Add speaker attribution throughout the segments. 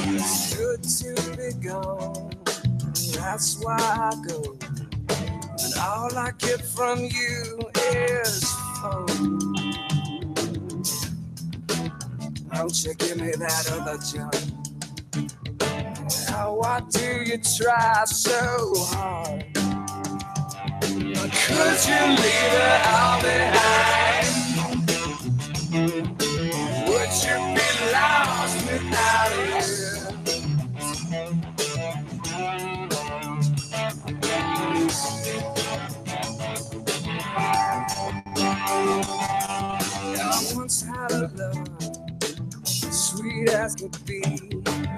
Speaker 1: It's good to be gone, that's why I go. And all I get from you is phone. Won't you give me that other junk? Now why do you try so hard? Could you leave it all behind? Would you be lost without it? I once had a love, sweet as could be,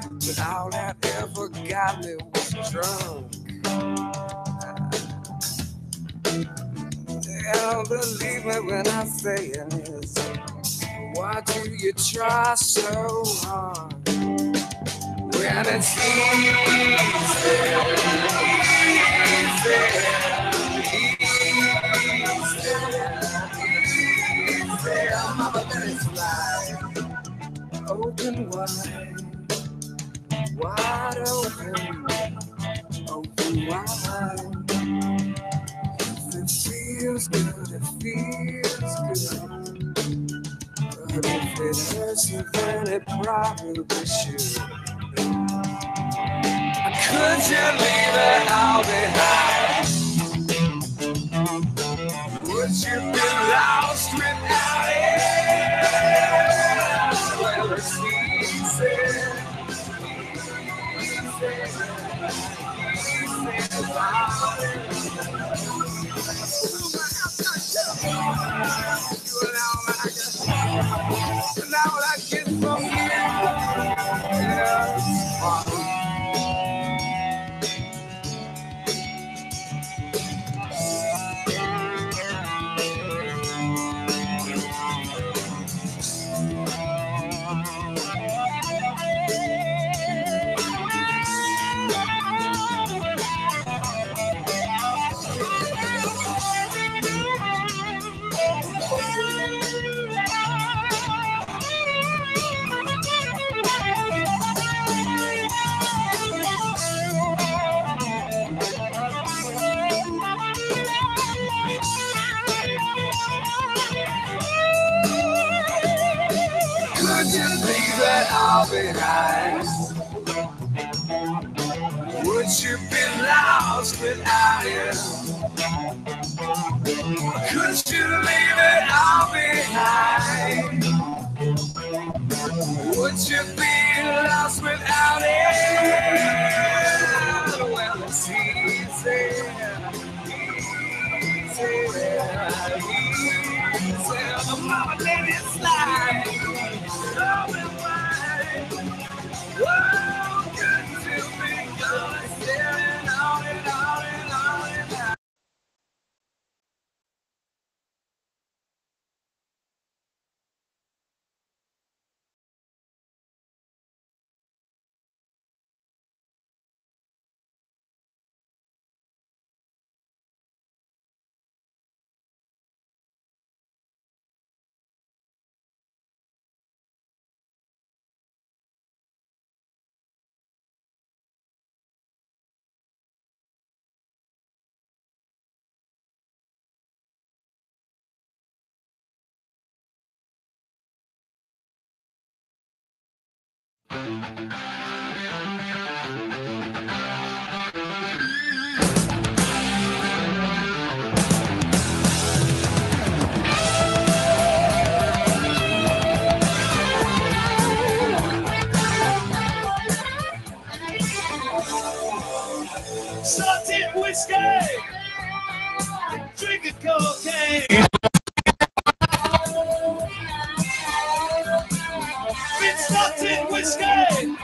Speaker 1: but all that ever got me was drunk. Yeah, believe me when I say it, why do you try so hard when it's easy, Mama, let it fly, open wide, wide open, open wide. It feels good, it feels good. But if it hurts you, then it probably should. Could you leave it all behind? Would you be lost without it? Well, it's easy. Now what I get from you, yeah. All behind. Would you be lost without it? Could you leave it all behind? Would you be lost without it? Well, it's easy. Tell the mama let it slide. Open wide. Whoa, good to be gone. Staring on and on and on and on.
Speaker 2: Salted whiskey, drinking cocaine. Been salted whiskey,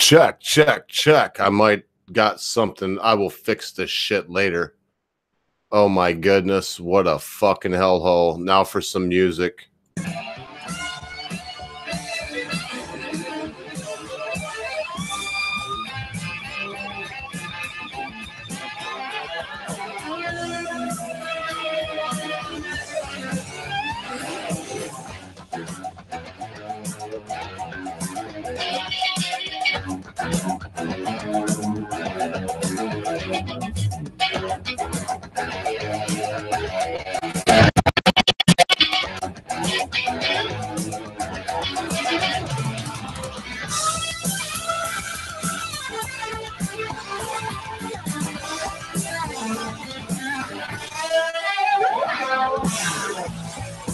Speaker 3: Check, check, check. I might got something. I will fix this shit later. Oh my goodness, what a fucking hellhole. Now for some music.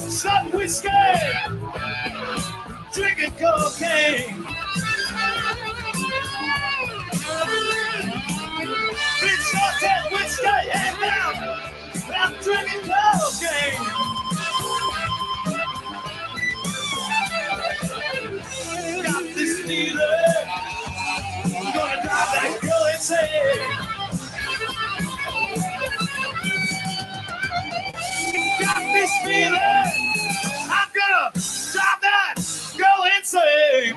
Speaker 2: Some whiskey, drinking cocaine. Bitch, not that whiskey, and now I'm drinking cocaine. Got this feeling, gonna drive that girl insane. Got this feeling, I'm gonna drive that girl insane.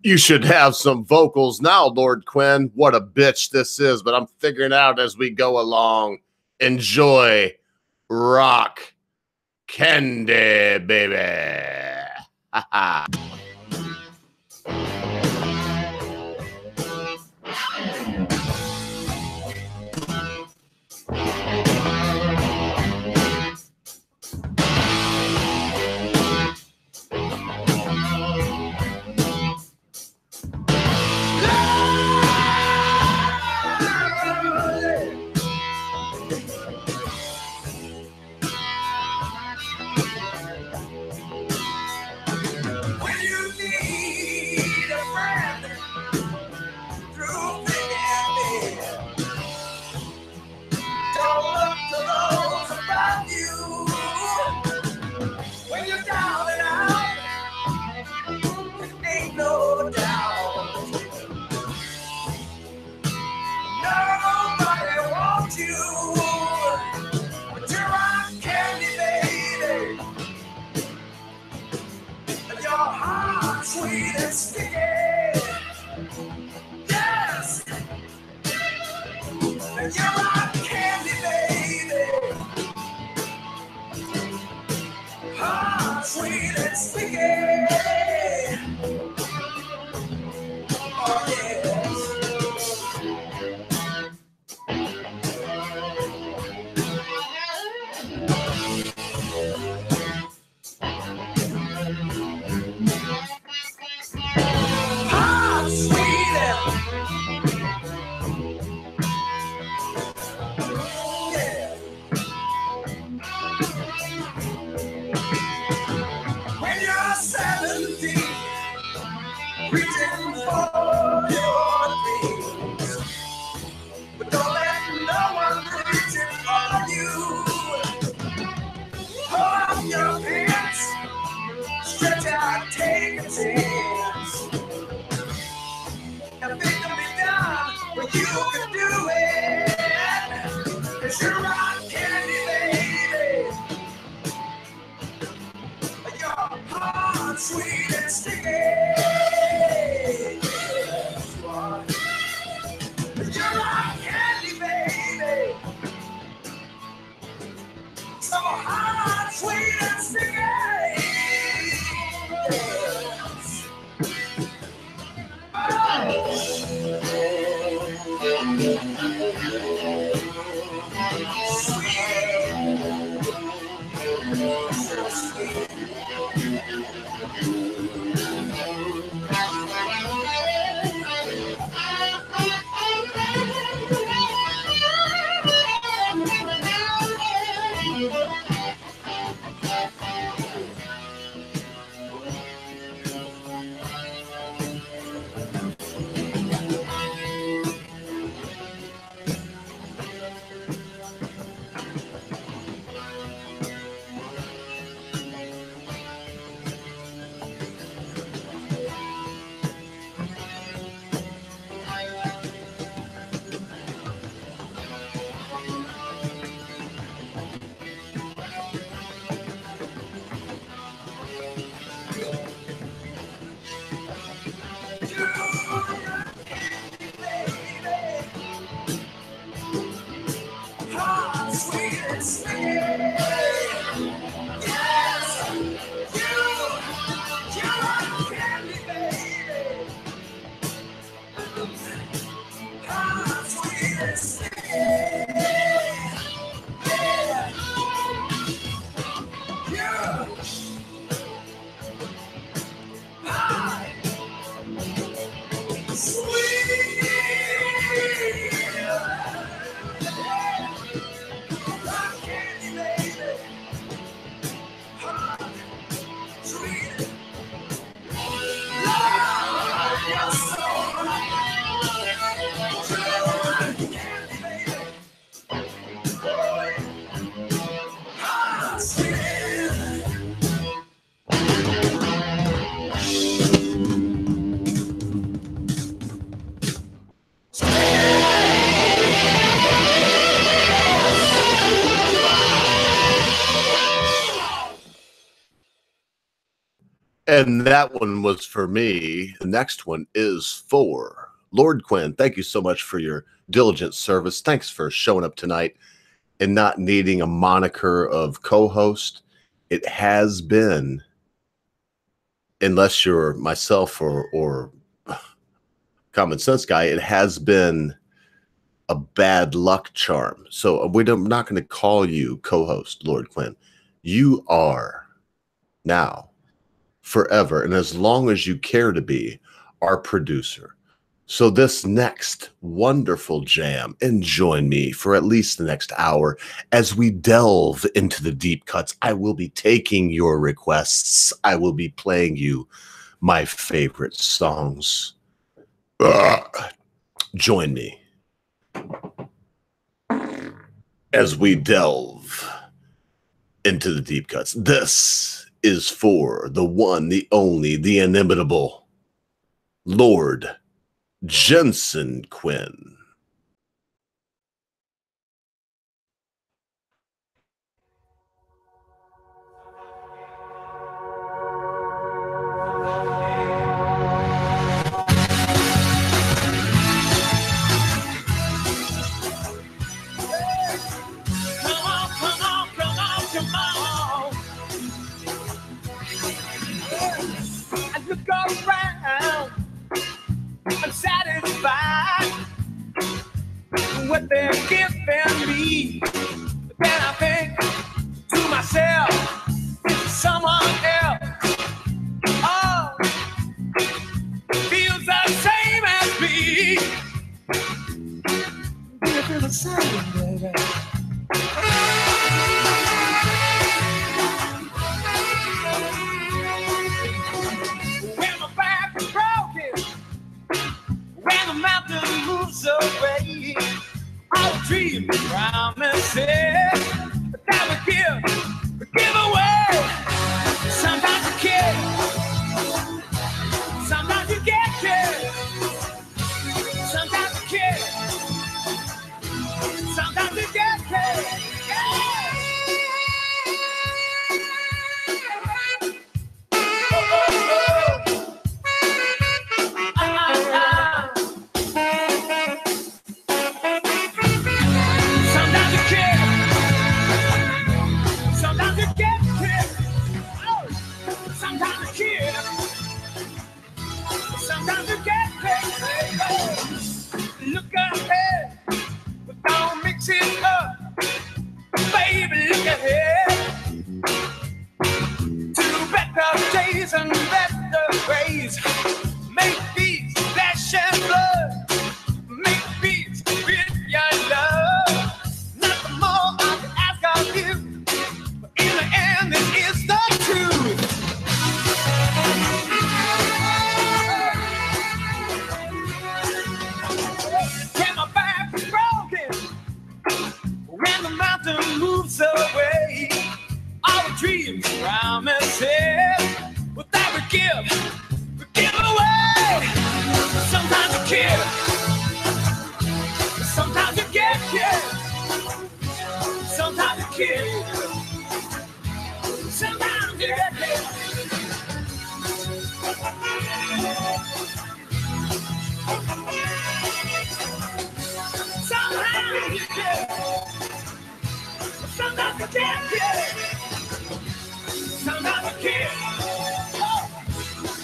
Speaker 3: You should have some vocals now, Lord Quinn. What a bitch this is, but I'm figuring out as we go along. Enjoy rock candy, baby. Ha ha.
Speaker 1: When you need a friend through thick and thin, don't look to those around you. When you're down and out, there ain't no doubt. Nobody wants you, but you're on candy, baby. Your heart sweet and sticky. Yes. And you're on candy, baby. Heart sweet and sticky. Oh, yes. Heart sweet and yeah. When you're 17, reaching for your dreams, but don't let no one reach it for you. Pull up your pants, stretch out, take a chance, and think of me down when you can do it. 'Cause you're rock candy, baby. Your heart sweet and sticky. Yes, you are. You're rock candy, baby. So hot, sweet and sticky. Yes.
Speaker 3: And that one was for me. The next one is for Lord Quinn. Thank you so much for your diligent service. Thanks for showing up tonight and not needing a moniker of co-host. It has been, unless you're myself or Common Sense Guy, it has been a bad luck charm. So I'm not going to call you co-host, Lord Quinn. You are now, forever, and as long as you care to be, our producer. So this next wonderful jam, and join me for at least the next hour as we delve into the deep cuts. I will be taking your requests. I will be playing you my favorite songs. Join me as we delve into the deep cuts. This is for the one, the only, the inimitable Lord Jensen Quinn.
Speaker 1: I look around, I'm satisfied with what they're giving me. But then I think to myself, someone else, oh, feels the same as me. Do you feel the same, baby? When my back is broken, when the mountain moves away, all the dreams and promises that we give away. Sometimes you care, sometimes you get care, sometimes you care, sometimes you get care. Look ahead, but don't mix it up. Baby, look ahead to better days and better ways. Make peace, flesh and blood. Make peace with your love. Not the more I can ask of you, but in the end, this is the truth. When my back is broken, when the mountain moves away, all the dreams, promises, what that we give away. Sometimes you care, sometimes you get care, sometimes you care, sometimes you get care. Sometimes you care, sometimes you can't care, sometimes you care, oh,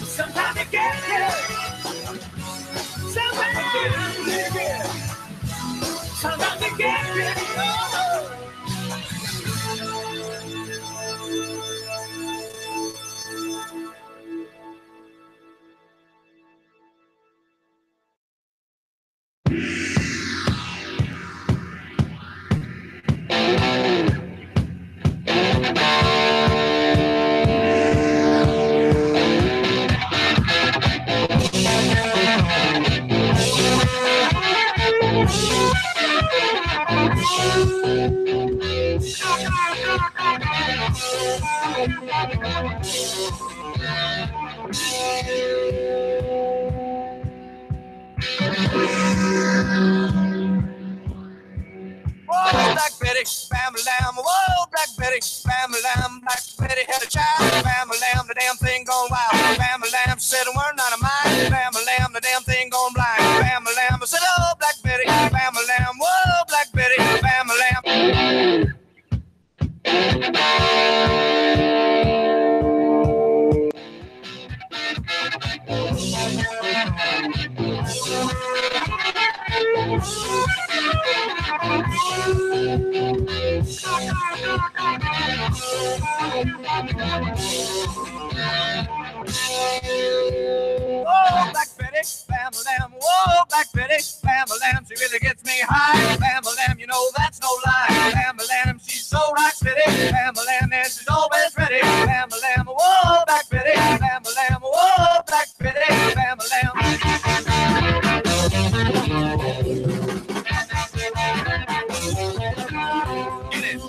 Speaker 1: sometimes you can't care, sometimes you care, sometimes you can't care, oh. Black Betty, bam lamb, whoa, Black Betty, bam lamb, Black Betty had a child, bam lamb, the damn thing gone wild, bam lamb said a word not of mine, bam lamb, the damn thing gone blind, bam lamb said, oh, Black Betty, bam lamb, whoa, Black Betty, bam lamb. Whoa, Black Betty, bam lamb, whoa, Black Betty, bam lamb, she really gets me high, bam lamb, you know that's no lie, bam lamb, she's so rock steady, bam lamb, and she's always ready, bam lamb, whoa, Black Betty, bam lamb, whoa, Black Betty, bam lamb. Get it.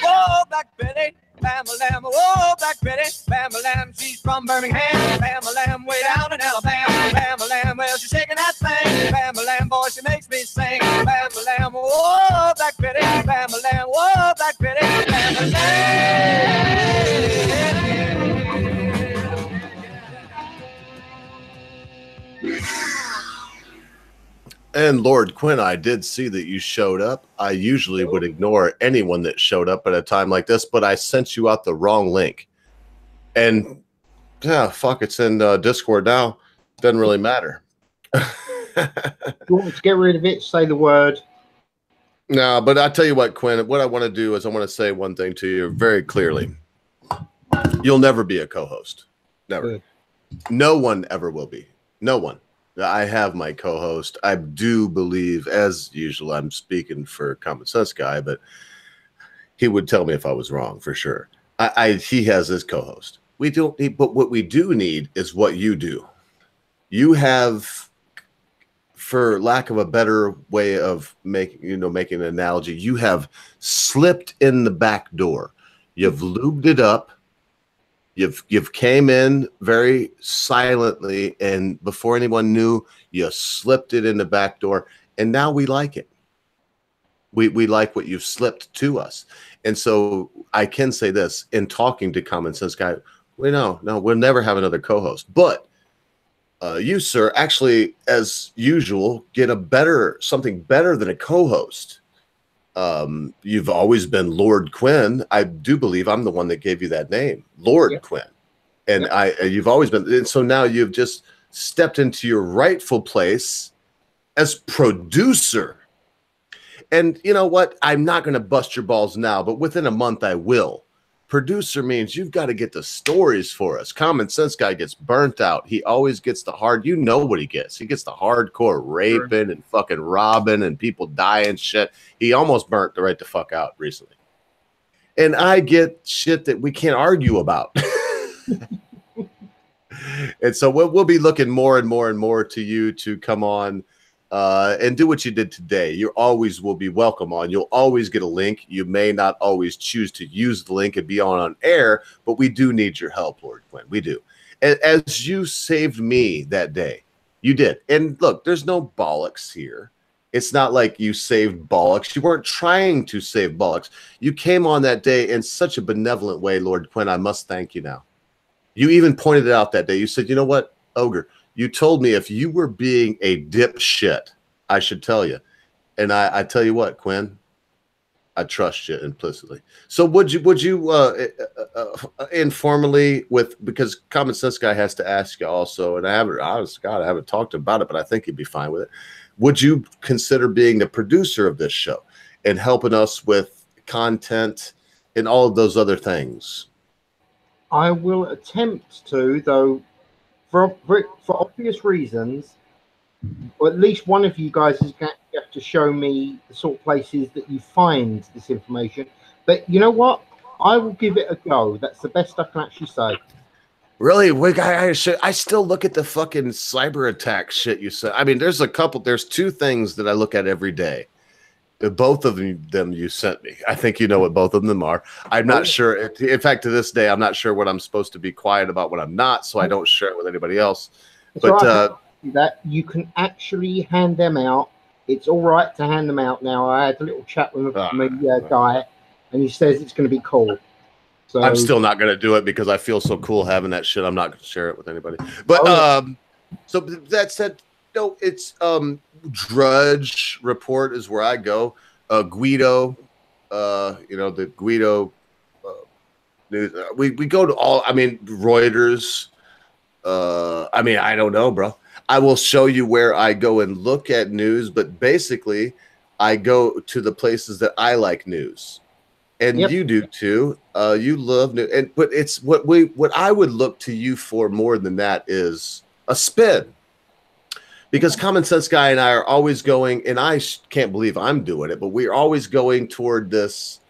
Speaker 1: Whoa, Black Betty, bam lamb, whoa, Black Betty, bam lamb, she's from Birmingham, bam lamb, way down in Alabama, bam lamb, well, she's shaking that thing, bam lamb, boy, she makes me sing, bam lamb, whoa, Black Betty, bam lamb, whoa, Black Betty, bam lamb.
Speaker 3: And Lord Quinn, I did see that you showed up. I usually would ignore anyone that showed up at a time like this, but I sent you out the wrong link. And yeah, fuck, it's in Discord now. Doesn't really matter.
Speaker 4: You want me to get rid of it? Say the word.
Speaker 3: No, but I tell you what, Quinn, what I want to do is I want to say one thing to you very clearly. You'll never be a co-host. Never.
Speaker 4: Good.
Speaker 3: No one ever will be. No one. I have my co-host. I do believe, as usual, I'm speaking for Common Sense Guy, but he would tell me if I was wrong for sure. He has his co-host. We don't need, but what we do need is what you do. You have, for lack of a better way of making an analogy, you have slipped in the back door. You've lubed it up. You've came in very silently, and before anyone knew, you slipped it in the back door, and now we like it. We like what you've slipped to us. And so I can say this, in talking to Common Sense Guy, we'll never have another co-host. But you, sir, actually, as usual, get something better than a co-host. You've always been Lord Quinn. I do believe I'm the one that gave you that name, Lord Quinn. And you've always been, and so now you've just stepped into your rightful place as producer. And you know what? I'm not going to bust your balls now, but within a month I will. Producer means you've got to get the stories for us. Common Sense Guy gets burnt out. He always gets the hard, you know what he gets. He gets the hardcore raping and fucking robbing and people dying shit. He almost burnt the right the fuck out recently. And I get shit that we can't argue about. And so we'll be looking more and more and more to you to come on and do what you did today. You always will be welcome on. You'll always get a link. You may not always choose to use the link and be on air, but we do need your help, Lord Quinn. We do. And as you saved me that day, you did. And look, there's no bollocks here. It's not like you saved bollocks. You weren't trying to save bollocks. You came on that day in such a benevolent way, Lord Quinn. I must thank you now. You even pointed it out that day. You said, you know what, Ogre? You told me if you were being a dipshit, I should tell you. And I tell you what, Quinn, I trust you implicitly. So would you informally because Common Sense Guy has to ask you also, and I haven't talked about it, but I think he'd be fine with it. Would you consider being the producer of this show and helping us with content and all of those other things?
Speaker 4: I will attempt to, though, for obvious reasons, or at least one of you guys is going to have to show me the sort of places that you find this information. But you know what? I will give it a go. That's the best I can actually say.
Speaker 3: Really? I still look at the fucking cyber attack shit you said. I mean, there's two things that I look at every day. Both of them you sent me. I think you know what both of them are. I'm not sure. In fact, to this day, I'm not sure what I'm supposed to be quiet about, what I'm not, so I don't share it with anybody else. But
Speaker 4: that you can actually hand them out. It's all right to hand them out now. I had a little chat with my guy, and he says it's going to be cool. So
Speaker 3: I'm still not going to do it because I feel so cool having that shit. I'm not going to share it with anybody. But so that said, no, it's Drudge Report is where I go. Guido, the Guido news. We go to all. I mean, Reuters. I mean, I don't know, bro. I will show you where I go and look at news, but basically, I go to the places that I like news, and you do too. You love news, but it's what I would look to you for more than that is a spin. Because Common Sense Guy and I are always going, and I can't believe I'm doing it, but we're always going toward this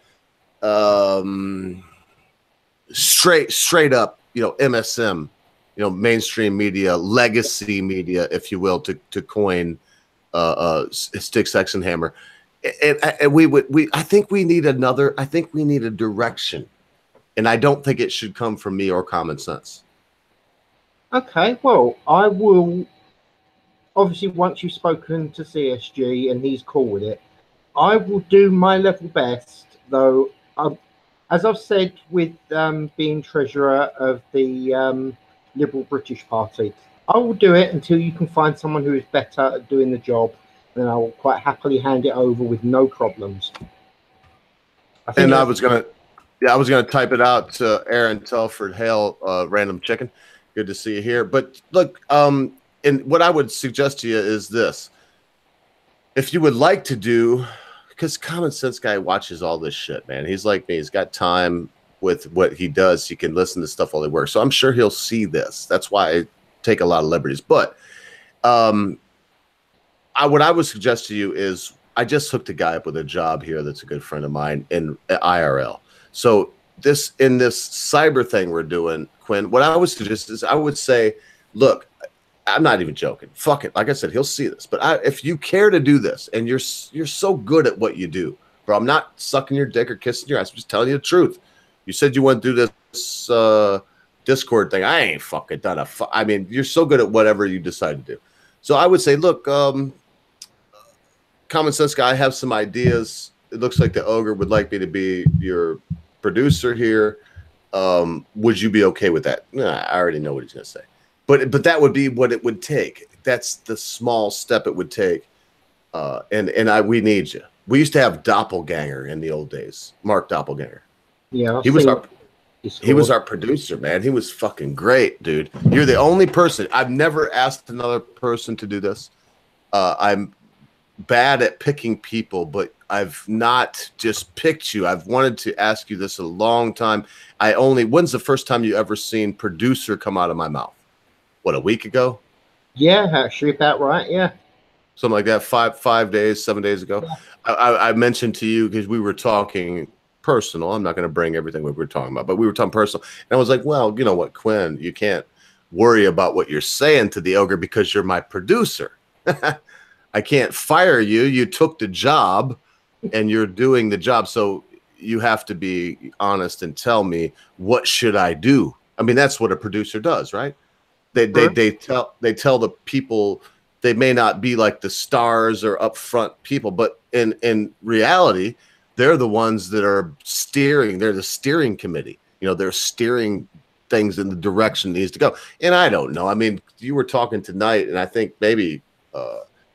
Speaker 3: straight up, MSM, mainstream media, legacy media, if you will, to coin Stick, Sex, and Hammer. And I think we need a direction, and I don't think it should come from me or Common Sense.
Speaker 4: Okay, well, I will. Obviously, once you've spoken to CSG and he's cool with it, I will do my level best, though. As I've said, with being treasurer of the Liberal British Party, I will do it until you can find someone who is better at doing the job, and I will quite happily hand it over with no problems.
Speaker 3: I was gonna type it out to Aaron Telford. Hail, Random Chicken. Good to see you here. But look, and what I would suggest to you is this. If you would like to do, because Common Sense Guy watches all this shit, man. He's like me. He's got time with what he does. He can listen to stuff while he works. So I'm sure he'll see this. That's why I take a lot of liberties. But what I would suggest to you is I just hooked a guy up with a job here that's a good friend of mine in IRL. So in this cyber thing we're doing, Quinn, what I would suggest is I would say, look, I'm not even joking. Fuck it. Like I said, he'll see this. But if you care to do this and you're so good at what you do, bro, I'm not sucking your dick or kissing your ass. I'm just telling you the truth. You said you want to do this Discord thing. I ain't fucking done I mean, you're so good at whatever you decide to do. So I would say, look, Common Sense Guy, I have some ideas. It looks like the Ogre would like me to be your producer here. Would you be okay with that? Nah, I already know what he's going to say. But that would be what it would take. That's the small step it would take. We need you. We used to have Doppelganger in the old days. Mark Doppelganger.
Speaker 4: Yeah,
Speaker 3: he was our producer, man. He was fucking great, dude. You're the only person. I've never asked another person to do this. I'm bad at picking people, but I've not just picked you. I've wanted to ask you this a long time. When's the first time you ever seen producer come out of my mouth? What, a week ago?
Speaker 4: Yeah, actually, about right. Yeah,
Speaker 3: something like that. 7 days ago. Yeah. I mentioned to you because we were talking personal. I'm not going to bring everything we were talking about, but we were talking personal. And I was like, well, you know what, Quinn, you can't worry about what you're saying to the Ogre because you're my producer. I can't fire you. You took the job and you're doing the job. So you have to be honest and tell me, what should I do? I mean, that's what a producer does, right? They tell the people. They may not be like the stars or upfront people, but in reality, they're the ones that are steering. They're the steering committee. They're steering things in the direction it needs to go. And I don't know. I mean, you were talking tonight, and I think maybe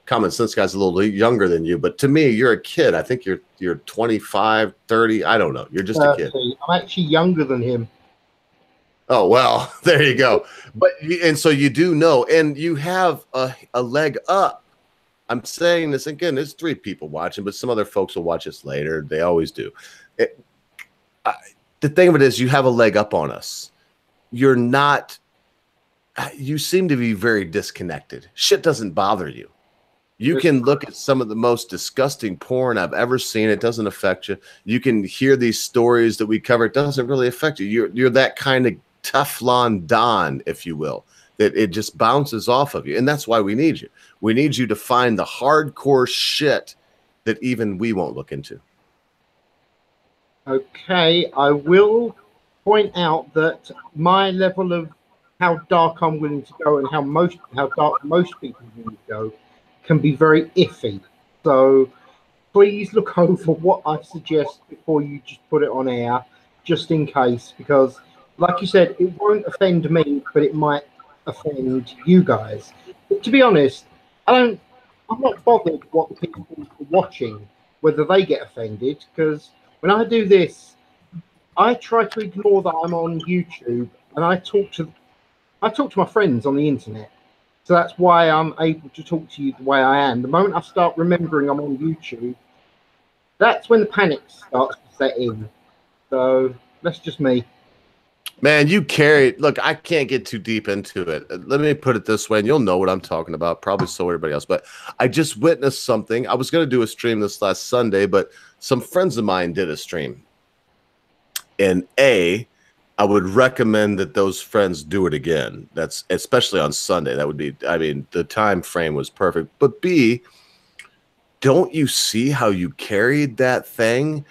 Speaker 3: Common Sense Guy's a little younger than you, but to me, you're a kid. I think you're 25, 30. I don't know. You're just a kid.
Speaker 4: I'm actually younger than him.
Speaker 3: Oh, well, there you go. And so you do know, and you have a leg up. I'm saying this again, there's 3 people watching, but some other folks will watch us later. They always do. The thing of it is, you have a leg up on us. You seem to be very disconnected. Shit doesn't bother you. You can look at some of the most disgusting porn I've ever seen. It doesn't affect you. You can hear these stories that we cover. It doesn't really affect you. You're that kind of Teflon Don, if you will, that it just bounces off of you. And that's why we need you. We need you to find the hardcore shit that even we won't look into.
Speaker 4: Okay, I will point out that my level of how dark I'm willing to go and how dark most people will go can be very iffy. So please look over what I suggest before you just put it on air, just in case, because like you said, it won't offend me, but it might offend you guys. But to be honest, I'm not bothered what people are watching, whether they get offended, because when I do this, I try to ignore that I'm on YouTube, and I talk to my friends on the internet. So that's why I'm able to talk to you the way I am. The moment I start remembering I'm on YouTube, that's when the panic starts to set in. So that's just me.
Speaker 3: Man, you carried. Look, I can't get too deep into it. Let me put it this way, and you'll know what I'm talking about, probably so everybody else. But I just witnessed something. I was going to do a stream this last Sunday, but some friends of mine did a stream. And I would recommend that those friends do it again. That's especially on Sunday. That would be, I mean, the time frame was perfect. But B, don't you see how you carried that thing?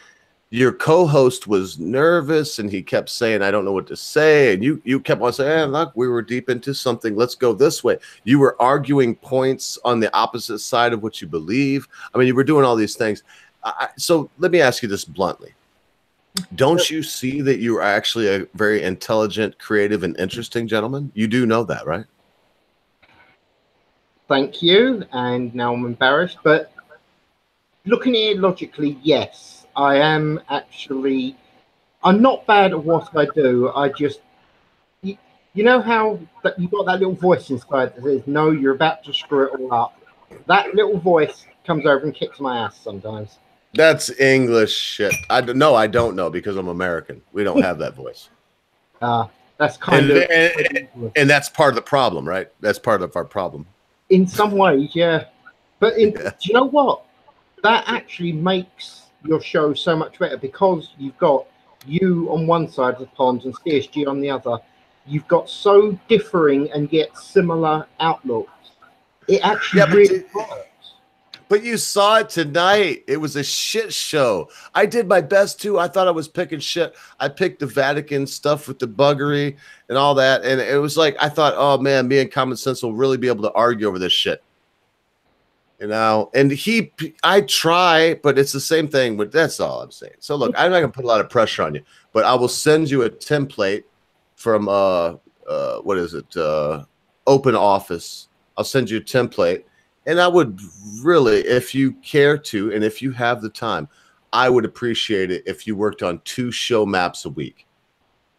Speaker 3: Your co-host was nervous and he kept saying, I don't know what to say. And you kept on saying, look, we were deep into something. Let's go this way. You were arguing points on the opposite side of what you believe. I mean, you were doing all these things. So let me ask you this bluntly. Don't you see that you are actually a very intelligent, creative, and interesting gentleman? You do know that, right?
Speaker 4: Thank you. And now I'm embarrassed, but looking at it logically, yes. I am actually, I'm not bad at what I do. I just, you know how that you got that little voice inside that says, no, you're about to screw it all up. That little voice comes over and kicks my ass sometimes.
Speaker 3: That's English shit. I don't know because I'm American. We don't have that voice.
Speaker 4: That's kind of,
Speaker 3: and that's part of the problem, right? That's part of our problem.
Speaker 4: In some ways, yeah. But do you know what? That actually makes your show so much better because you've got you on one side of the pond and CSG on the other. You've got so differing and yet similar outlooks. It actually really works.
Speaker 3: But you saw it tonight. It was a shit show. I did my best too. I thought I was picking shit. I picked the Vatican stuff with the buggery and all that. And it was like, I thought, oh man, me and Common Sense will really be able to argue over this shit. You know, and I try, but it's the same thing. But that's all I'm saying. So look, I'm not gonna put a lot of pressure on you, but I will send you a template from what is it? Open Office. I'll send you a template, and I would really, if you care to, and if you have the time, I would appreciate it if you worked on 2 show maps a week.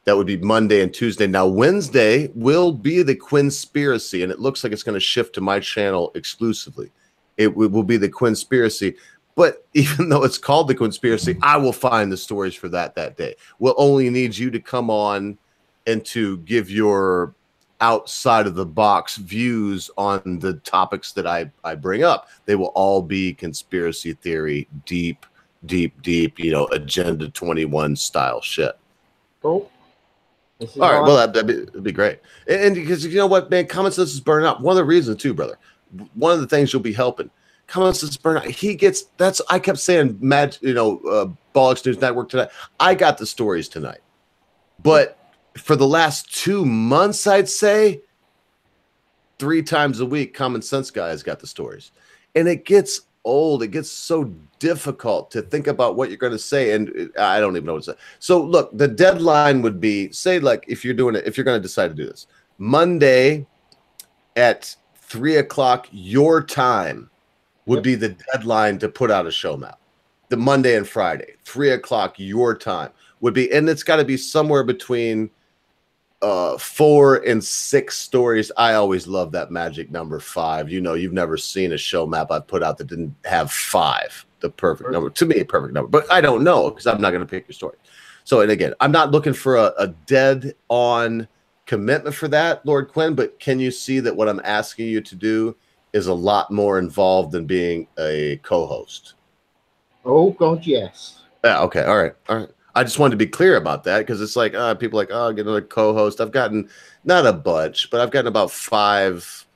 Speaker 3: That would be Monday and Tuesday. Now Wednesday will be the Quinspiracy, and it looks like it's going to shift to my channel exclusively. It will be the Quinspiracy, but even though it's called the Quinspiracy, I will find the stories for that day. We'll only need you to come on and to give your outside of the box views on the topics that I bring up. They will all be conspiracy theory, deep, you know, Agenda 21 style shit.
Speaker 4: Cool.
Speaker 3: All right, well, that'd be great. And because you know what, man, Common Sense is burning out. One of the reasons too, brother. One of the things you'll be helping. Common Sense burnout. I kept saying, Bollocks News Network tonight. I got the stories tonight, but for the last 2 months, I'd say 3 times a week, Common Sense guy has got the stories, and it gets old. It gets so difficult to think about what you're going to say, and I don't even know what to say. So look, the deadline would be, say, like if you're going to decide to do this Monday at 3 o'clock your time would be the deadline to put out a show map. The Monday and Friday, 3 o'clock your time would be, and it's got to be somewhere between 4 and 6 stories. I always love that magic number 5. You know, you've never seen a show map I put out that didn't have 5, the perfect number. To me, a perfect number, but I don't know because I'm not going to pick your story. So, and again, I'm not looking for a dead on commitment for that, Lord Quinn, but can you see that what I'm asking you to do is a lot more involved than being a co-host?
Speaker 4: Oh God, yes.
Speaker 3: Yeah, okay, all right. I just wanted to be clear about that because it's like people are like, oh, get another co-host. I've gotten not a bunch, but I've gotten about 5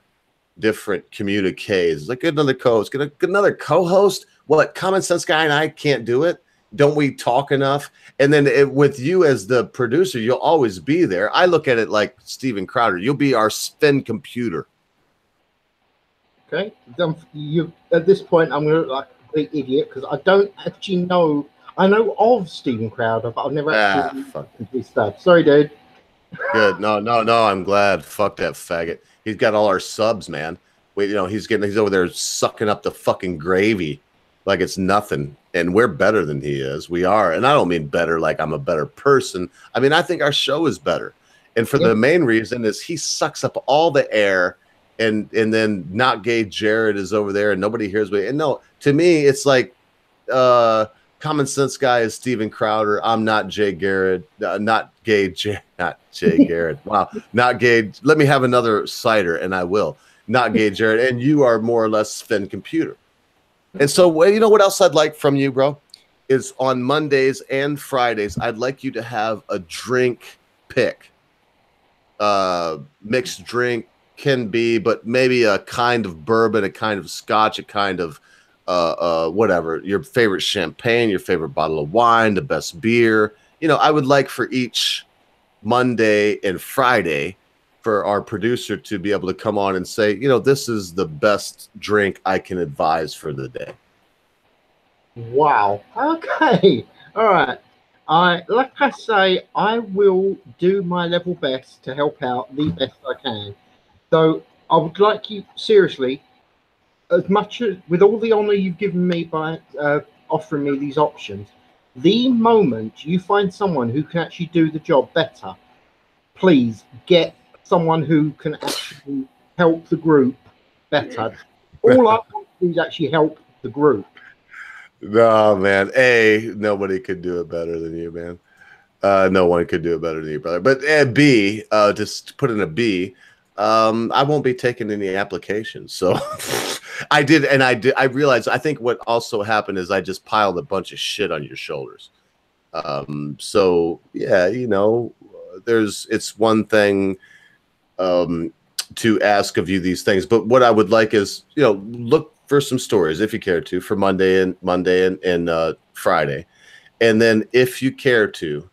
Speaker 3: different communiques. Like, get another co-host. Get another co-host. What? Common Sense Guy and I can't do it. Don't we talk enough? And then with you as the producer, you'll always be there. I look at it like Steven Crowder. You'll be our spin computer.
Speaker 4: Okay. You at this point, I'm going to look like a complete idiot because I don't actually know. I know of Steven Crowder, but I've never actually his stuff. Sorry, dude.
Speaker 3: Good. No. I'm glad. Fuck that faggot. He's got all our subs, man. He's over there sucking up the fucking gravy like it's nothing. And we're better than he is. We are. And I don't mean better like I'm a better person. I mean, I think our show is better. And for the main reason is he sucks up all the air, and then Not Gay Jared is over there and nobody hears me. And no, to me, it's like Common Sense Guy is Steven Crowder. I'm not Jay Garrett. Not Jay Garrett. Wow. Not gay. Let me have another cider and I will. Not Gay Jared. And you are more or less Spin Computer. And so, you know what else I'd like from you, bro, is on Mondays and Fridays, I'd like you to have a drink pick. Mixed drink can be, but maybe a kind of bourbon, a kind of scotch, a kind of whatever, your favorite champagne, your favorite bottle of wine, the best beer. I would like for each Monday and Friday for our producer to be able to come on and say, this is the best drink I can advise for the day.
Speaker 4: Wow. Okay. All right. Like I say, I will do my level best to help out the best I can. So I would like you, seriously, as much as with all the honor you've given me by offering me these options, the moment you find someone who can actually do the job better, please get someone who can actually help the group better. All I want to do is actually help the group.
Speaker 3: No, man. Nobody could do it better than you, man. No one could do it better than you, brother. But B, just put in a B, I won't be taking any applications. So I realized, I think what also happened is I just piled a bunch of shit on your shoulders. So yeah, it's one thing to ask of you these things, but what I would like is, look for some stories if you care to for Monday and Friday, and then if you care to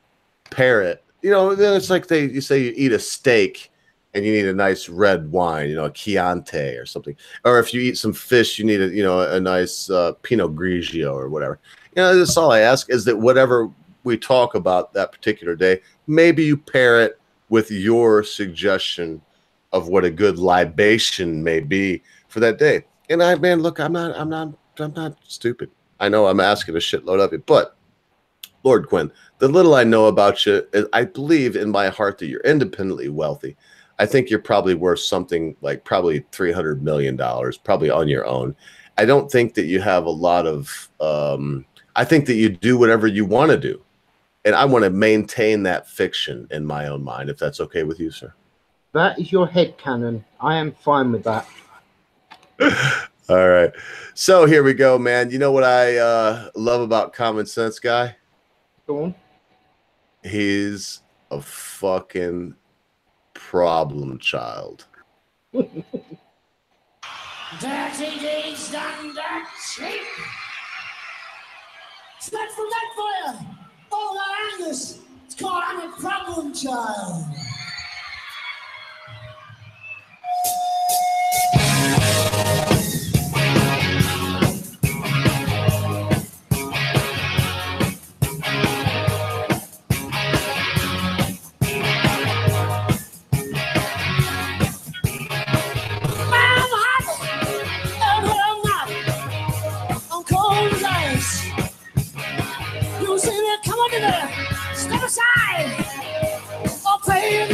Speaker 3: pair it, then it's like you say you eat a steak and you need a nice red wine, a Chianti or something, or if you eat some fish, you need a nice Pinot Grigio or whatever. That's all I ask, is that whatever we talk about that particular day, maybe you pair it with your suggestion of what a good libation may be for that day. And look, I'm not stupid. I know I'm asking a shitload of you, but Lord Quinn, the little I know about you, I believe in my heart that you're independently wealthy. I think you're probably worth something like probably $300 million, probably on your own. I don't think that you have a lot of, I think that you do whatever you want to do. And I want to maintain that fiction in my own mind, if that's okay with you, sir.
Speaker 4: That is your headcanon. I am fine with that.
Speaker 3: All right. So here we go, man. You know what I love about Common Sense Guy?
Speaker 4: Go on.
Speaker 3: He's a fucking problem child.
Speaker 2: Dirty deeds done that cheap. It's not from that fire. Oh, that Angus. It's called I'm a problem child. Step aside or pay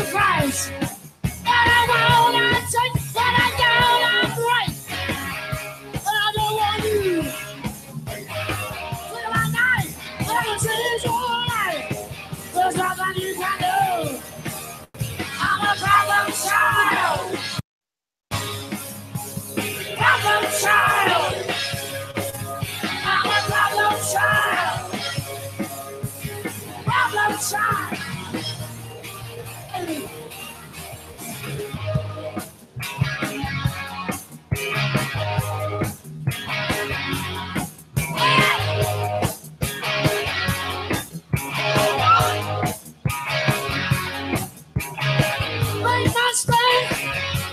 Speaker 1: spend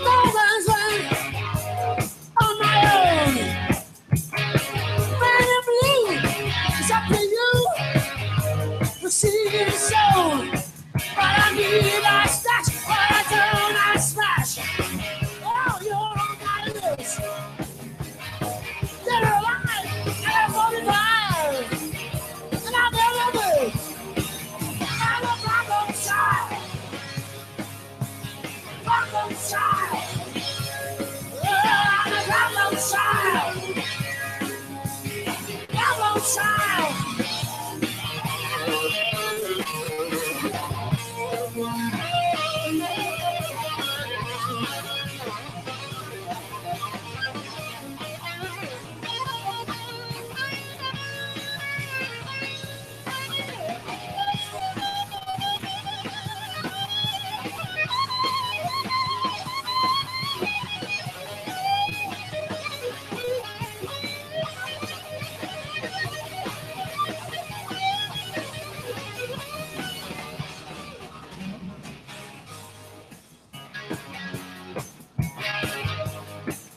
Speaker 1: moments on my own. Man in blue, it's up to you. Receive soul. But I need a stash. What I don't, I smash. Oh, you're on my list. They're alive, and I'm 45. And I'm never good. I'm a Bronco child. Bronco child. I'm a Bronco child. Bronco child.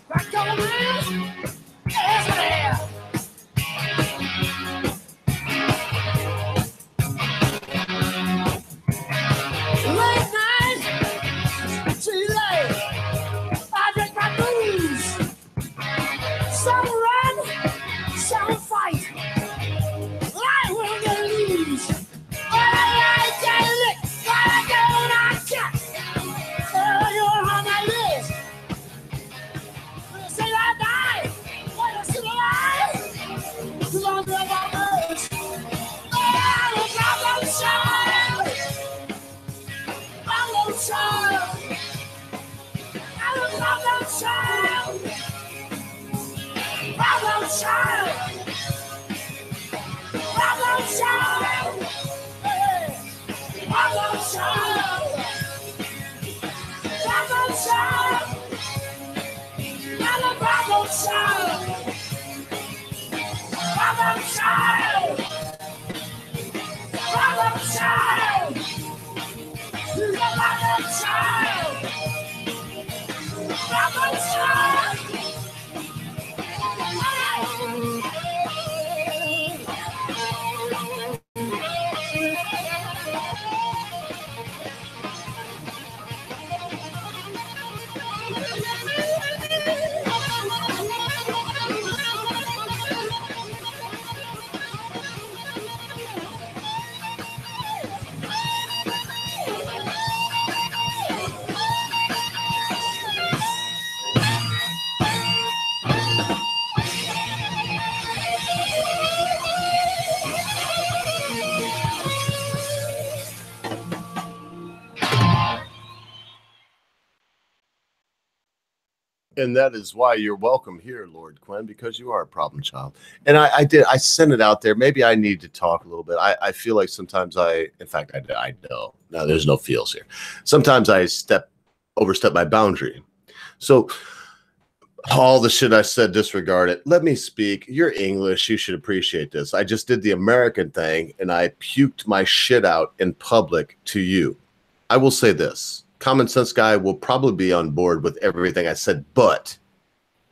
Speaker 1: Back on the man, yes, there. Late night, too late. I drink my booze. Some run, some fight. I will get lose. But I get lick, but I don't catch. Oh, you're on my list. Say I die, but I'm still alive. 'Cause I'm the bombers. I'm a Bronco child. Bronco child. I'm a Bronco child. Bronco child. Bronco child. Hey. Bronco child. Bronco child. I'm a Bronco child. Bronco child. Bronco child. He's a Bronco child. Bronco child.
Speaker 3: And that is why you're welcome here, Lord Quinn, because you are a problem child. And I sent it out there. Maybe I need to talk a little bit. I feel like sometimes I know. Now there's no feels here. Sometimes I overstep my boundary. So all the shit I said, disregard it. Let me speak. You're English. You should appreciate this. I just did the American thing and I puked my shit out in public to you. I will say this. Common Sense Guy will probably be on board with everything I said, but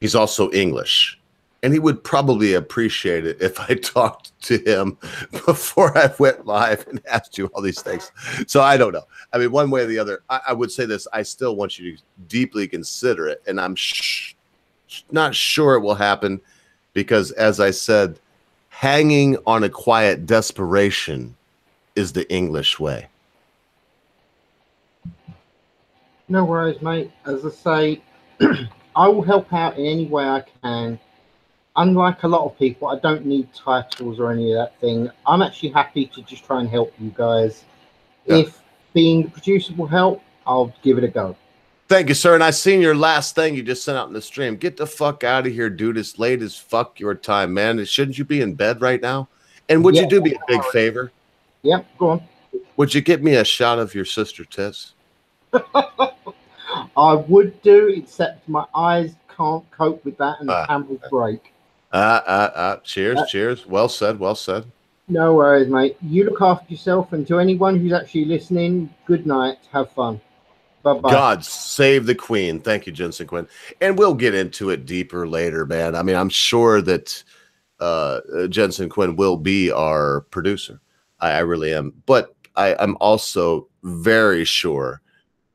Speaker 3: he's also English. And he would probably appreciate it if I talked to him before I went live and asked you all these things. So I don't know. I mean, one way or the other, I would say this. I still want you to deeply consider it. And I'm not sure it will happen because, as I said, hanging on a quiet desperation is the English way.
Speaker 4: No worries, mate. As I say, I will help out in any way I can. Unlike a lot of people, I don't need titles or any of that thing. I'm actually happy to just try and help you guys. Yeah. If being the producer will help, I'll give it a go.
Speaker 3: Thank you, sir. And I seen your last thing you just sent out in the stream. Get the fuck out of here, dude. It's late as fuck your time, man. Shouldn't you be in bed right now? And would you do me a big favor?
Speaker 4: Yeah, go on.
Speaker 3: Would you get me a shot of your sister tits?
Speaker 4: I would do, except my eyes can't cope with that and the cameras break.
Speaker 3: Cheers, cheers. Well said, well said.
Speaker 4: No worries, mate. You look after yourself, and to anyone who's actually listening, good night. Have fun. Bye-bye.
Speaker 3: God save the Queen. Thank you, Jensen Quinn. And we'll get into it deeper later, man. I mean, I'm sure that Jensen Quinn will be our producer. I really am. But I'm also very sure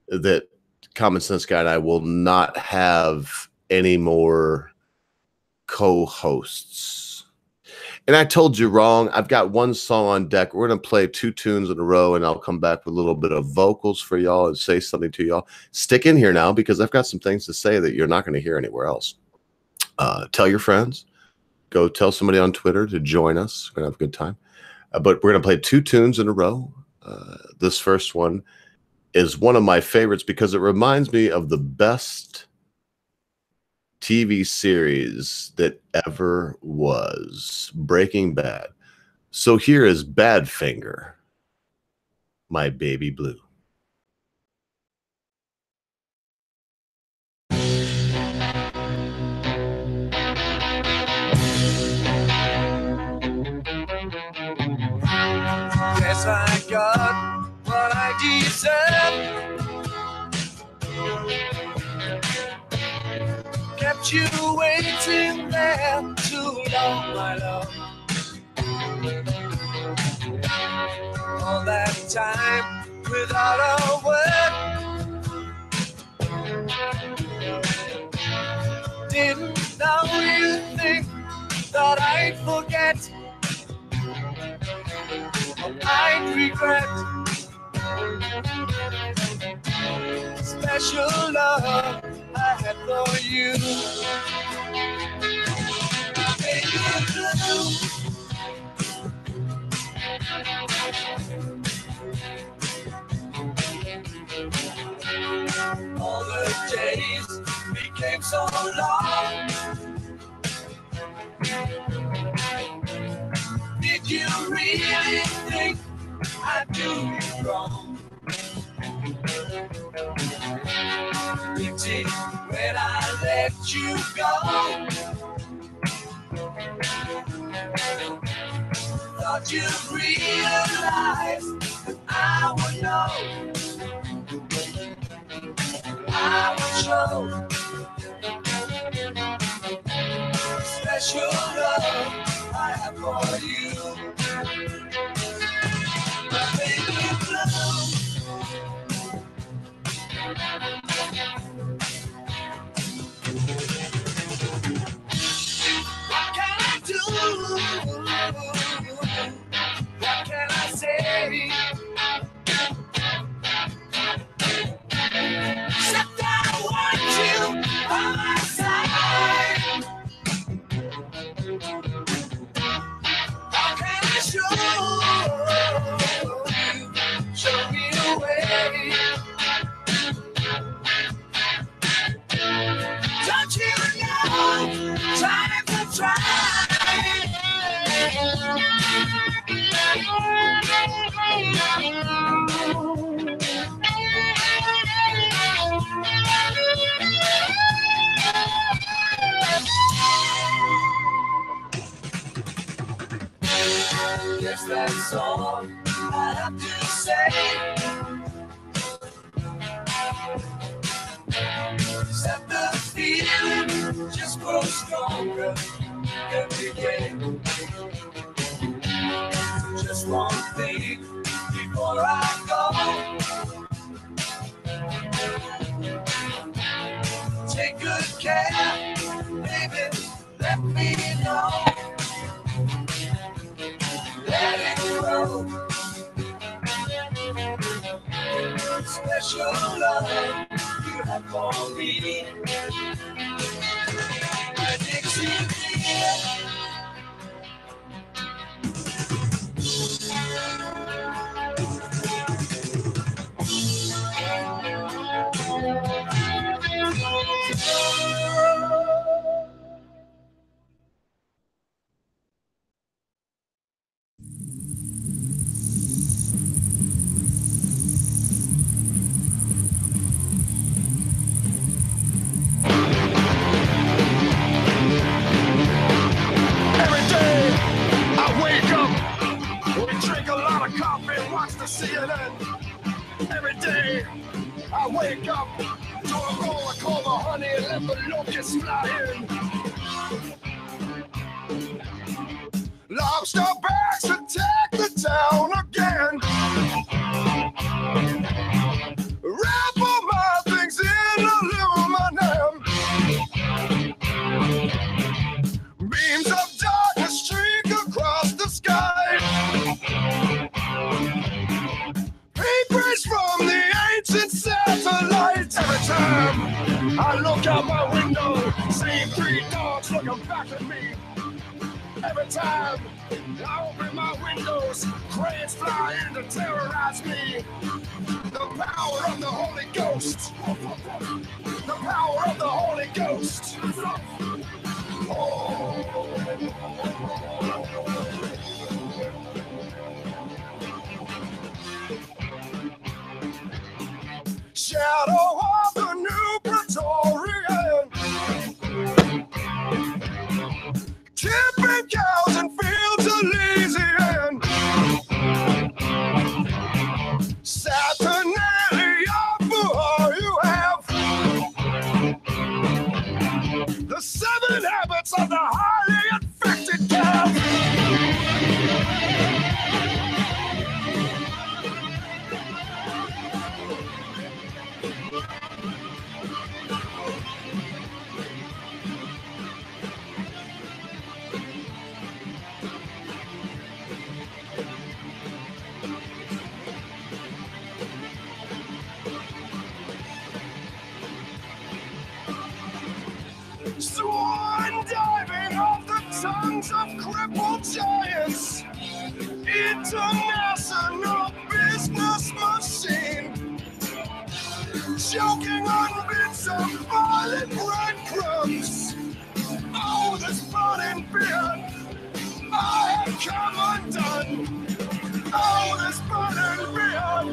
Speaker 3: that Common Sense Guy and I will not have any more co-hosts. And I told you wrong. I've got one song on deck. We're going to play 2 tunes in a row, and I'll come back with a little bit of vocals for y'all and say something to y'all. Stick in here now, because I've got some things to say that you're not going to hear anywhere else. Tell your friends. Go tell somebody on Twitter to join us. We're going to have a good time. But we're going to play 2 tunes in a row. This first one is one of my favorites because it reminds me of the best TV series that ever was, Breaking Bad. So here is Badfinger, My Baby Blue.
Speaker 1: Guess I got what I deserve. Kept you waiting there too long, my love. All that time without a word. Didn't know you think that I'd forget. I'd regret. Special love I had for you. Baby blue. All the days became so long. Did you really think I'd do you wrong? Pity when I let you go. Thought you'd realize that I would know. I would show special love I have for you. My baby blue. What can I do? What can I say? Except I want you by my side. How can I show me the way? Don't you know, time to try. Guess that's all I have to say. Except the feeling just grows stronger every day. Just one thing before I go. Take good care, baby, let me know. Let it grow. Special love you have for me. My Dixie dear.
Speaker 2: CNN. Every day I wake
Speaker 1: So I'm gonna call the honey and let the locusts fly in. Lobster bags attack the town again. Wrap all my things in aluminum. Beams of darkness streak across the sky. Papers from the ancient satellites. Every time I look out my window, see 3 dogs looking back at me. Every time I open my windows, cranes fly in to terrorize me. The power of the Holy Ghost. The power of the Holy Ghost. Shadow of the new Praetorian. Tipping cows and fields Elysian. Saturnalia for all you have. The 7 habits of the highly infected calf. Swan diving off the tongues of crippled giants. International business machine. Choking on bits of violent breadcrumbs. Oh, this burning beard, I have come undone. Oh, this burning beard,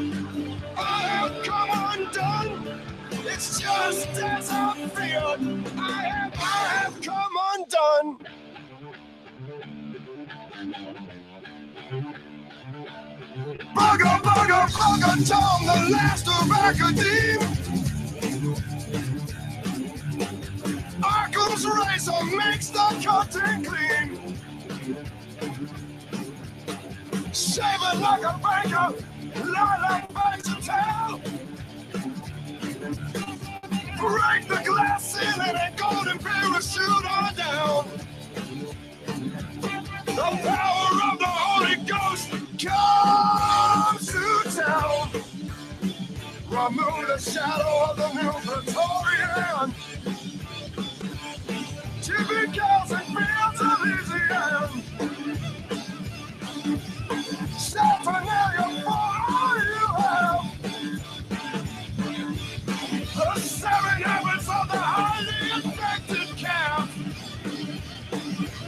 Speaker 1: I have come undone. It's just as I feared. I have come undone. Bugger, bugger, bugger, Tom, the last of Academe. Arkham's razor makes the cutting clean. Shave it like a banker, lilac bangs a towel. Break the glass ceiling and golden parachute on down. The power of the Holy Ghost comes to town. Remove the shadow of the new Praetorian. Chipping cows and fields Elysian. Saturnalia for all you have. The 7 habits of the highly infected calf.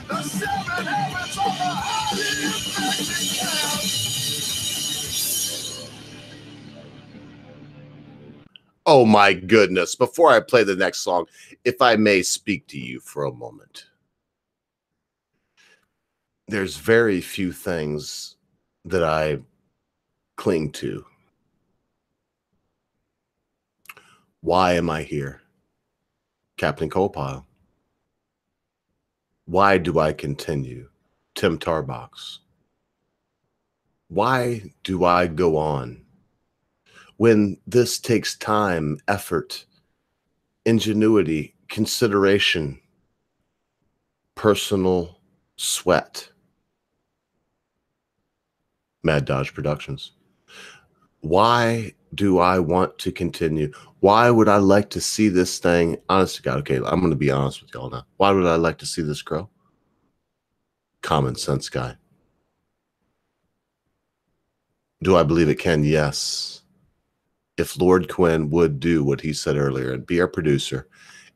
Speaker 1: The 7 habits of the highly infected calf.
Speaker 3: Oh my goodness. Before I play the next song, if I may speak to you for a moment. There's very few things that I cling to. Why am I here? Captain Coalpile. Why do I continue? Tim Tarbox. Why do I go on? When this takes time, effort, ingenuity, consideration, personal sweat. Mad Dodge Productions. Why do I want to continue? Why would I like to see this thing? Honest to God, okay, I'm going to be honest with y'all now. Why would I like to see this grow? Common sense guy. Do I believe it can? Yes. If Lord Quinn would do what he said earlier and be our producer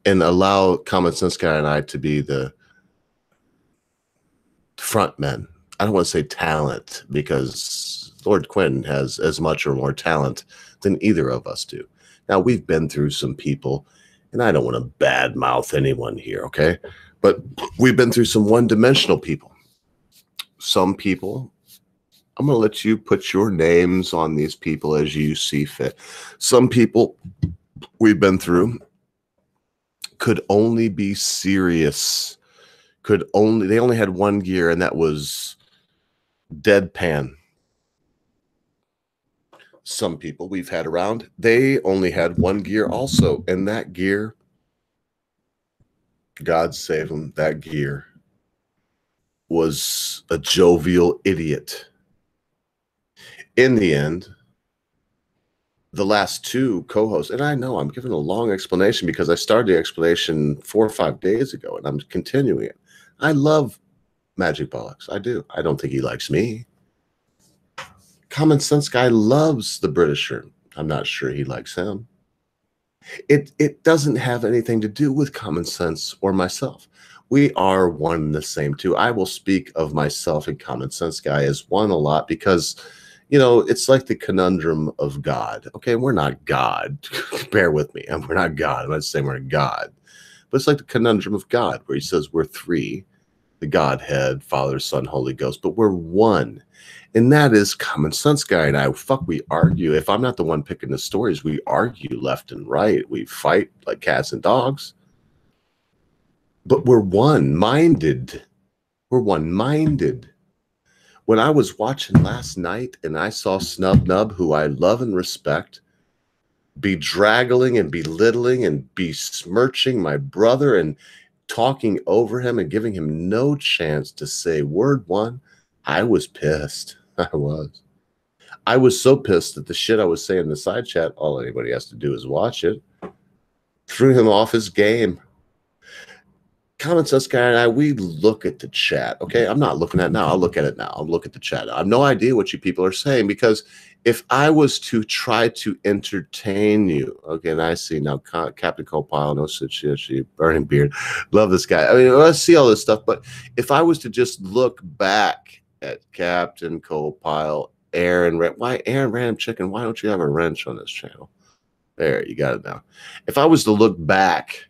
Speaker 3: and allow Common Sense Guy and I to be the front men. I don't want to say talent because Lord Quinn has as much or more talent than either of us do. Now, we've been through some people, and I don't want to badmouth anyone here, okay? But we've been through some one-dimensional people. Some people, I'm going to let you put your names on these people as you see fit. Some people we've been through could only be serious. They only had one gear, and that was deadpan. Some people we've had around, they only had one gear also, and that gear, God save them, that gear was a jovial idiot. In the end, the last two co-hosts, and I know I'm giving a long explanation because I started the explanation 4 or 5 days ago, and I'm continuing it. I love Magic Bollocks. I do. I don't think he likes me. Common Sense Guy loves the Britisher. I'm not sure he likes him. It doesn't have anything to do with Common Sense or myself. We are one and the same too. I will speak of myself and Common Sense Guy as one a lot because, you know, it's like the conundrum of God. Okay, we're not God. Bear with me. We're not God. I'm not saying we're God. But it's like the conundrum of God where he says we're three, the Godhead, Father, Son, Holy Ghost, but we're one. And that is Common Sense Guy and I. We argue. If I'm not the one picking the stories, we argue left and right. We fight like cats and dogs. But we're one-minded. We're one-minded. When I was watching last night and I saw Snub Nub, who I love and respect, bedraggling and belittling and besmirching my brother and talking over him and giving him no chance to say word one, I was pissed. I was so pissed that the shit I was saying in the side chat, all anybody has to do is watch it, threw him off his game. Common Sense Guy and I, we look at the chat. Okay, I'm not looking at it now. I'll look at it now. I'll look at the chat. I have no idea what you people are saying because if I was to try to entertain you, okay, and I see now Captain Copile, no such shit, burning beard, love this guy. I mean, I see all this stuff, but if I was to just look back at Captain Copile, Aaron, why Aaron Random Chicken? Why don't you have a wrench on this channel? There, you got it now. If I was to look back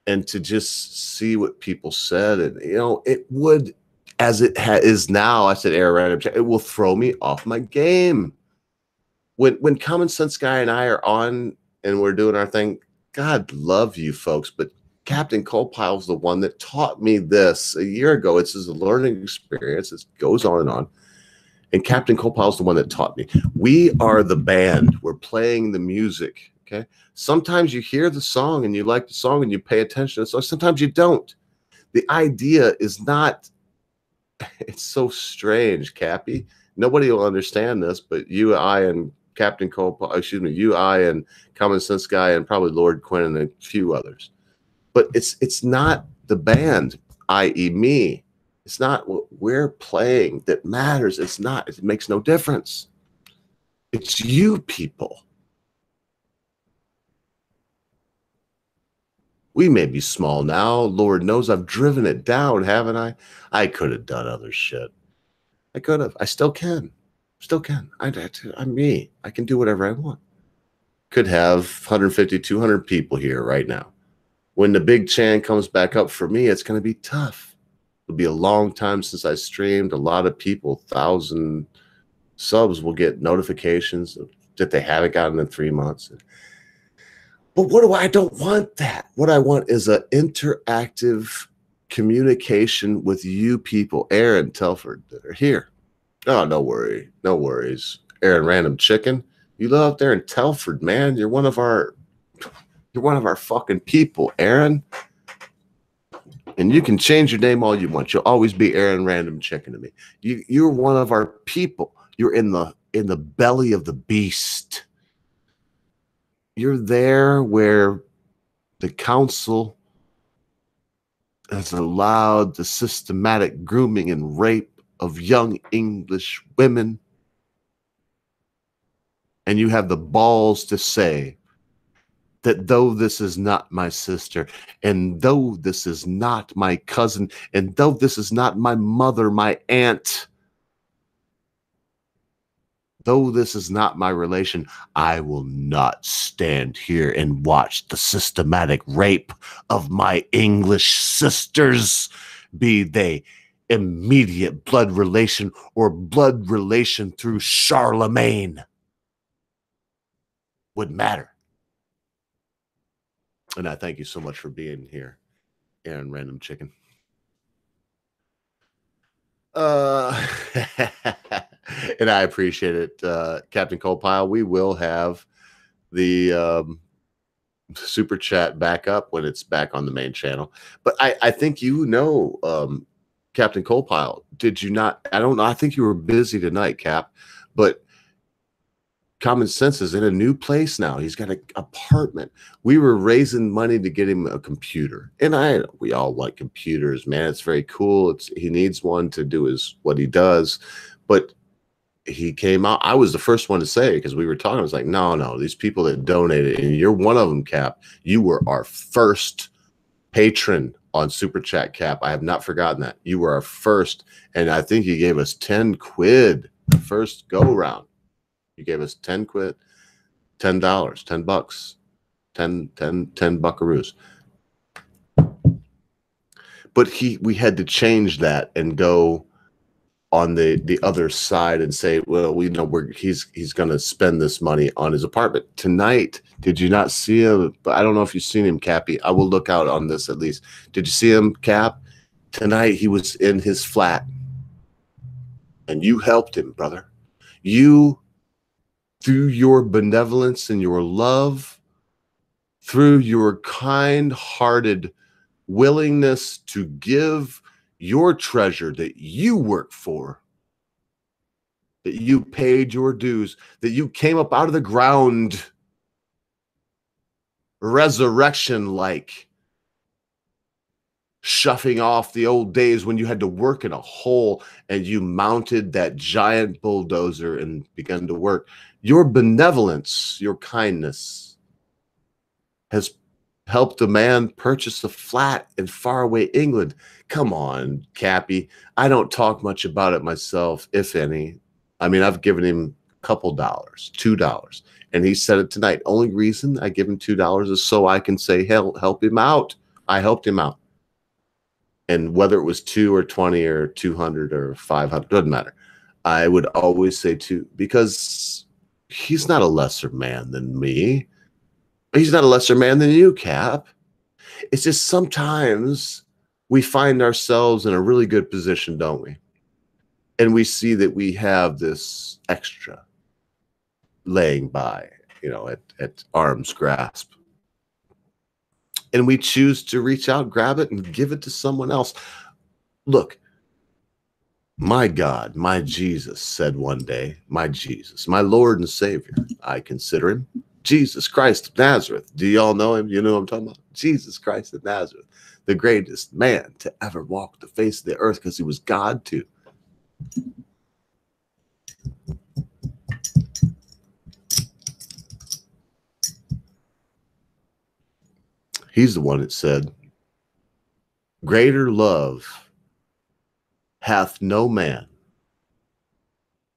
Speaker 3: and to just see what people said, and you know, it would, as it is now, I said, Aaron Random Chicken, it will throw me off my game. When Common Sense Guy and I are on and we're doing our thing, God love you folks, but Captain Copile's the one that taught me this a year ago. It's a learning experience. It goes on and on. And Captain Copile's the one that taught me. We are the band. We're playing the music, okay? Sometimes you hear the song and you like the song and you pay attention to the song. Sometimes you don't. The idea is not, it's so strange, Cappy. Nobody will understand this, but you, I, and Captain Copile, excuse me, you, I, and Common Sense Guy, and probably Lord Quinn and a few others. But it's not the band, i.e. me. It's not what we're playing that matters. It's not. It makes no difference. It's you people. We may be small now. Lord knows I've driven it down, haven't I? I could have done other shit. I could have. I still can. Still can. I'm me. I can do whatever I want. Could have 150, 200 people here right now. When the big Chan comes back up for me, it's going to be tough. It'll be a long time since I streamed. A lot of people, 1,000 subs, will get notifications that they haven't gotten in 3 months. But what do I don't want that. What I want is an interactive communication with you people, Aaron Telford, that are here. Oh, no worry. No worries. Aaron Random Chicken, you live out there in Telford, man. You're one of our fucking people, Aaron. And you can change your name all you want. You'll always be Aaron Random Chicken to me. You're one of our people. You're in the belly of the beast. You're there where the council has allowed the systematic grooming and rape of young English women. And you have the balls to say that though this is not my sister, and though this is not my cousin, and though this is not my mother, my aunt, though this is not my relation, I will not stand here and watch the systematic rape of my English sisters, be they immediate blood relation or blood relation through Charlemagne. Would matter. And I thank you so much for being here, Aaron Random Chicken. And I appreciate it, Captain Colepile. We will have the super chat back up when it's back on the main channel. But I think Captain Colepile, did you not? I don't know. I think you were busy tonight, Cap. But Common Sense is in a new place now. He's got an apartment. We were raising money to get him a computer, and we all like computers, man. It's very cool. He needs one to do what he does, but he came out. I was the first one to say, because we were talking. I was like, no, these people that donated, and you're one of them, Cap. You were our first patron on Super Chat, Cap. I have not forgotten that. You were our first, and I think you gave us 10 quid the first go round. You gave us 10 quid, $10, 10 bucks, 10 buckaroos. But we had to change that and go on the other side and say, well, we know he's going to spend this money on his apartment tonight. Did you not see him? But I don't know if you've seen him, Cappy. I will look out on this at least. Did you see him, Cap? Tonight he was in his flat, and you helped him, brother. You, through your benevolence and your love, through your kind-hearted willingness to give your treasure that you work for, that you paid your dues, that you came up out of the ground resurrection-like, shuffling off the old days when you had to work in a hole and you mounted that giant bulldozer and began to work. Your benevolence, your kindness has helped a man purchase a flat in faraway England. Come on, Cappy. I don't talk much about it myself, if any. I mean, I've given him a couple dollars, $2. And he said it tonight. Only reason I give him $2 is so I can say, help him out. I helped him out. And whether it was 2 or 20 or 200 or 500, doesn't matter. I would always say 2, because he's not a lesser man than me. He's not a lesser man than you, Cap. It's just sometimes we find ourselves in a really good position, don't we? And we see that we have this extra laying by, at arm's grasp. And we choose to reach out, grab it, and give it to someone else. Look, my God, my Jesus said one day, my Jesus, my Lord and Savior, I consider him, Jesus Christ of Nazareth. Do y'all know him? You know what I'm talking about? Jesus Christ of Nazareth, the greatest man to ever walk the face of the earth, because he was God too. He's the one that said, greater love hath no man,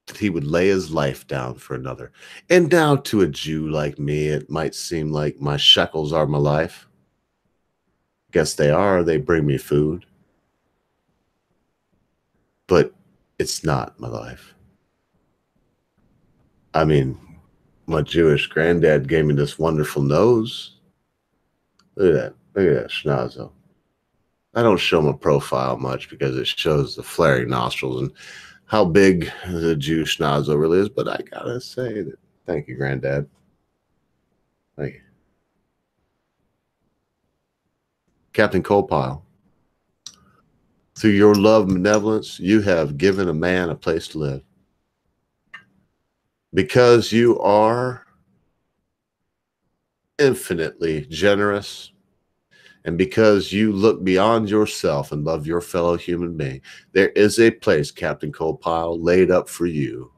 Speaker 3: that he would lay his life down for another. And now to a Jew like me, it might seem like my shekels are my life. Guess they are. They bring me food. But it's not my life. I mean, my Jewish granddad gave me this wonderful nose. Look at that. Look at that schnozo. I don't show my profile much because it shows the flaring nostrils and how big the Jew schnozo really is. But I gotta say that, thank you, Granddad. Thank you. Captain Colepile, through your love and benevolence, you have given a man a place to live. Because you are infinitely generous, and because you look beyond yourself and love your fellow human being, there is a place, Captain Colepile, laid up for you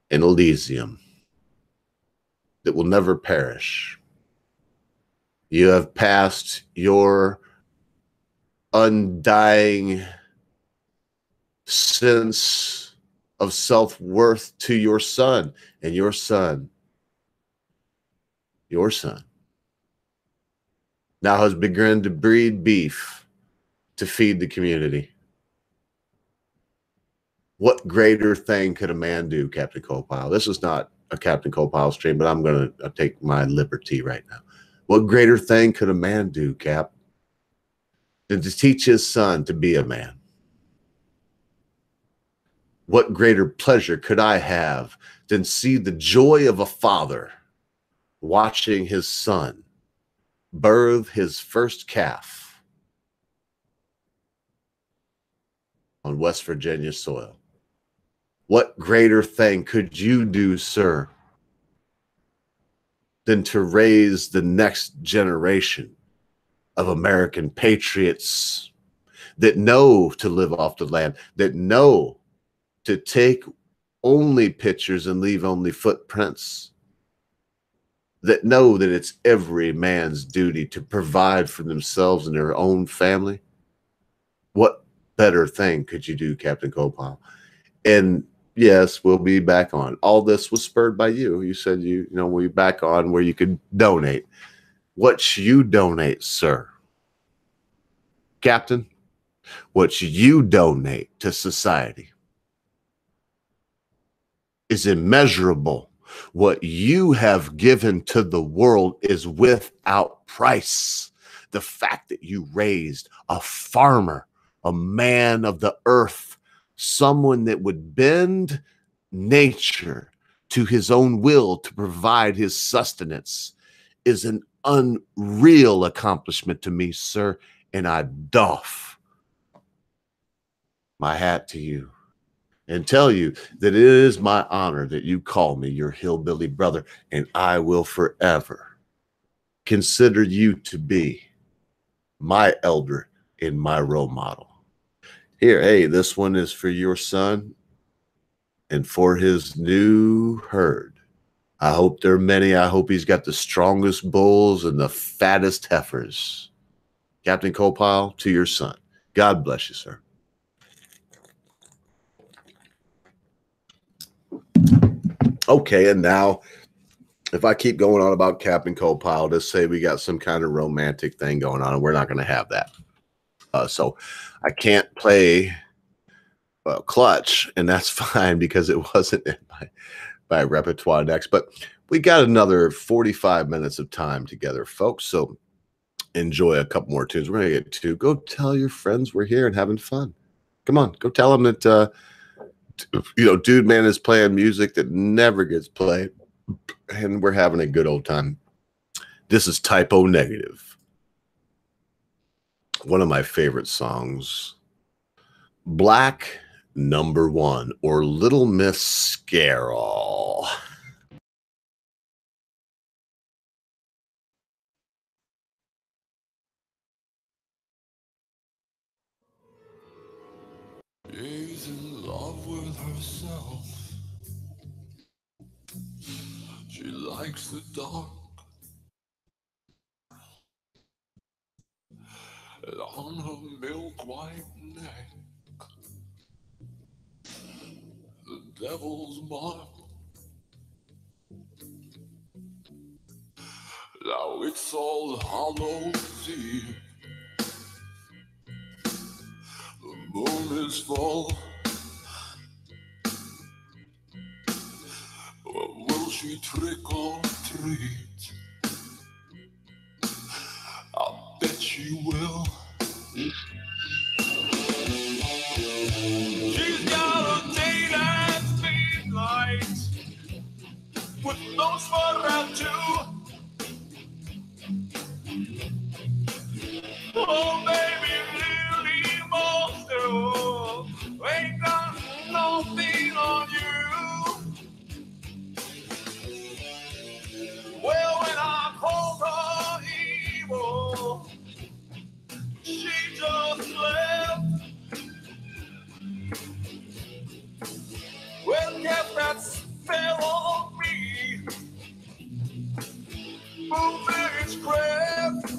Speaker 3: in Elysium that will never perish. You have passed your undying sense of self-worth to your son, and your son now has begun to breed beef to feed the community. What greater thing could a man do, Captain Colepile? This is not a Captain Colepile stream, but I'm going to take my liberty right now. What greater thing could a man do, Cap, than to teach his son to be a man? What greater pleasure could I have than see the joy of a father watching his son birth his first calf on West Virginia soil? What greater thing could you do, sir, than to raise the next generation of American patriots that know to live off the land, that know to take only pictures and leave only footprints, that know that it's every man's duty to provide for themselves and their own family? What better thing could you do, Captain Copile? And yes, we'll be back on. All this was spurred by you. You said we'll be back on where you could donate. What you donate, sir, Captain, what you donate to society is immeasurable. What you have given to the world is without price. The fact that you raised a farmer, a man of the earth, someone that would bend nature to his own will to provide his sustenance, is an unreal accomplishment to me, sir, and I doff my hat to you and tell you that it is my honor that you call me your hillbilly brother, and I will forever consider you to be my elder and my role model. Here, hey, this one is for your son and for his new herd. I hope there are many. I hope he's got the strongest bulls and the fattest heifers. Captain Copile, to your son. God bless you, sir. Okay, and now, if I keep going on about Captain Copile, just say we got some kind of romantic thing going on, and we're not going to have that. So I can't play Clutch, and that's fine because it wasn't in my repertoire next. But we got another 45 minutes of time together, folks. So enjoy a couple more tunes. We're going to get to go tell your friends we're here and having fun. Come on, go tell them that, Dude Man is playing music that never gets played, and we're having a good old time. This is Typo Negative. One of my favorite songs, Black Number One, or Little Miss Scarroll.
Speaker 1: She's in love with herself. She likes the dark. And on her milk white neck, the devil's mark. Now it's all Hallows Eve. The moon is full. Will she trick or treat? I bet she will. She's got a date at midnight with those for round two. Oh, baby, really monster, ain't got nothing on you. Well, when I called her evil, she just left. Well, kept that spell on me, moving its craft.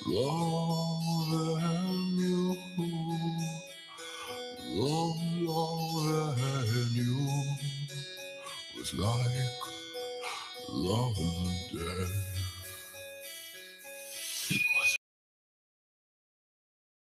Speaker 1: Loving you, loving you was like loving the dead.